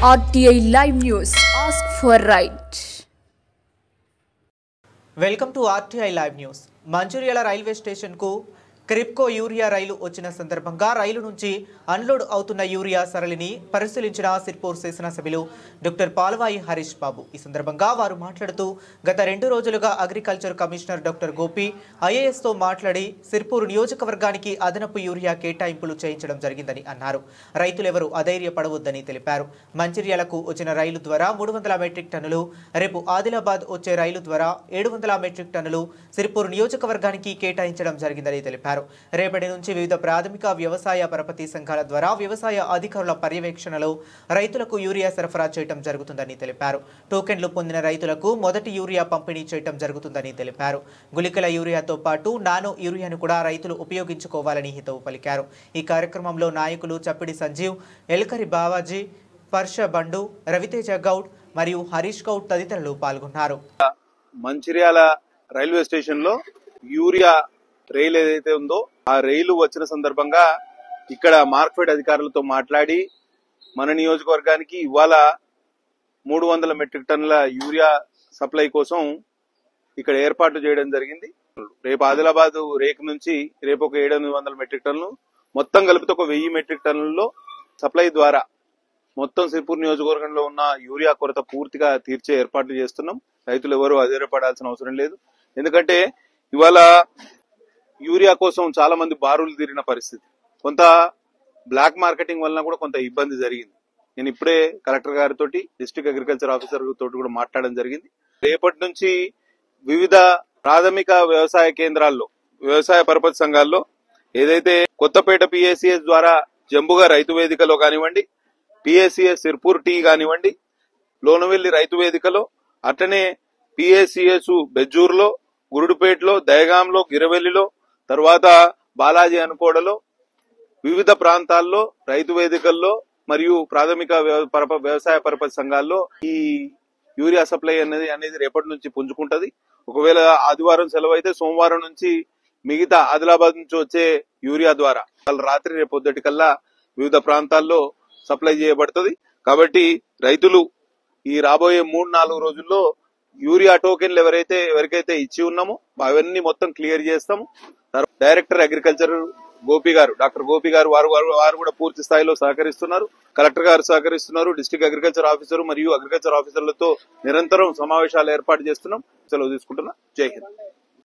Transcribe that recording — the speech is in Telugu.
RTI Live News. Ask for right. Welcome to RTI Live News. Mancherial railway station కు క్రిప్కో యూరియా రైలు వచ్చిన సందర్భంగా రైలు నుంచి అన్లోడ్ అవుతున్న యూరియా సరళిని పరిశీలించిన సిర్పూర్ శాసనసభ్యులు డాక్టర్ పాల్వాయి హరీష్ బాబు. ఈ సందర్భంగా వారు మాట్లాడుతూ గత 2 రోజులుగా agriculture commissioner doctor Gopi IAS తో మాట్లాడి సిర్పూర్ నియోజకవర్గానికి అదనపు యూరియా కేటాయింపులు చేయించడం జరిగిందని అన్నారు. రైతులెవరూ అధైర్యపడవద్దని తెలిపారు. మంచిర్యాలకు వచ్చిన రైలు ద్వారా 300 మెట్రిక్ టన్నులు, రేపు ఆదిలాబాద్ వచ్చే రైలు ద్వారా 700 మెట్రిక్ టన్నులు సిర్పూర్ నియోజకవర్గానికి కేటాయించడం జరిగిందని తెలిపారు. రేపటి నుంచి వివిధ ప్రాథమిక వ్యవసాయ పరపతి సంఘాల ద్వారా వ్యవసాయ అధికారుల పర్యవేక్షణలో రైతులకు యూరియా సరఫరా చేయడం జరుగుతుందని తెలిపారు. టోకెన్లు పొందిన రైతులకు మొదటి యూరియా పంపిణీ చేయడం జరుగుతుందని తెలిపారు. గుళికల యూరియాతో పాటు నానో యూరియాను కూడా రైతులు ఉపయోగించుకోవాలని హితవు పలికారు. ఈ కార్యక్రమంలో నాయకులు చప్పిడి సంజీవ్, ఎల్కరి బావాజీ, పర్ష బండు, రవితేజ గౌడ్ మరియు హరీష్ గౌడ్ తదితరులు పాల్గొన్నారు. మంచిర్యాల రైల్వే స్టేషన్ లో యూరియా రైలు ఏదైతే ఉందో ఆ రైలు వచ్చిన సందర్భంగా ఇక్కడ మార్కెట్ అధికారులతో మాట్లాడి మన నియోజకవర్గానికి ఇవాళ 300 మెట్రిక్ టన్నుల యూరియా సప్లై కోసం ఇక్కడ ఏర్పాట్లు చేయడం జరిగింది. రేపు ఆదిలాబాద్ రేకు నుంచి రేపు ఒక 700 మెట్రిక్ టన్నులు, మొత్తం కలిపితే ఒక 1000 మెట్రిక్ టన్నుల్లో సప్లై ద్వారా మొత్తం సిర్పూర్ నియోజకవర్గంలో ఉన్న యూరియా కొరత పూర్తిగా తీర్చే ఏర్పాట్లు చేస్తున్నాం. రైతులు ఎవరు అధైర్యపడాల్సిన అవసరం లేదు. ఎందుకంటే ఇవాళ యూరియా కోసం చాలా మంది బారులు తీరిన పరిస్థితి, కొంత బ్లాక్ మార్కెటింగ్ వలన కూడా కొంత ఇబ్బంది జరిగింది. నేను ఇప్పుడే కలెక్టర్ గారితో, డిస్ట్రిక్ట్ అగ్రికల్చర్ ఆఫీసర్ తోటి కూడా మాట్లాడడం జరిగింది. రేపటి నుంచి వివిధ ప్రాథమిక వ్యవసాయ కేంద్రాల్లో, వ్యవసాయ పరపతి సంఘాల్లో ఏదైతే కొత్తపేట PACS ద్వారా జంబుగా రైతు వేదికలో కానివ్వండి, PACS సిర్పూర్ టీ కానివ్వండి, లోనవెల్లి రైతు వేదికలో, అట్లనే PACS బెజ్జూర్లో, గురుడుపేటలో, దయగాంలో, గిరవెల్లిలో, తర్వాత బాలాజీ అనుకోడలో, వివిధ ప్రాంతాల్లో రైతు వేదికల్లో మరియు ప్రాథమిక వ్యవసాయ పరపతి సంఘాల్లో ఈ యూరియా సప్లై అనేది రేపటి నుంచి పుంజుకుంటది. ఒకవేళ ఆదివారం సెలవు అయితే సోమవారం నుంచి మిగతా ఆదిలాబాద్ నుంచి వచ్చే యూరియా ద్వారా రాత్రి రేపు పొద్దుటికల్లా వివిధ ప్రాంతాల్లో సప్లై చేయబడుతుంది. కాబట్టి రైతులు ఈ రాబోయే 3-4 రోజుల్లో యూరియా టోకెన్లు ఎవరికైతే ఇచ్చి ఉన్నామో అవన్నీ మొత్తం క్లియర్ చేస్తాము. డైరెక్టర్ అగ్రికల్చర్ గోపి గారు, డాక్టర్ గోపి గారు వారు కూడా పూర్తి స్థాయిలో సహకరిస్తున్నారు. కలెక్టర్ గారు సహకరిస్తున్నారు. డిస్ట్రిక్ట్ అగ్రికల్చర్ ఆఫీసర్ మరియు అగ్రికల్చర్ ఆఫీసర్లతో నిరంతరం సమావేశాలు ఏర్పాటు చేస్తున్నాం. సెలవు తీసుకుంటున్నా. జై హింద్.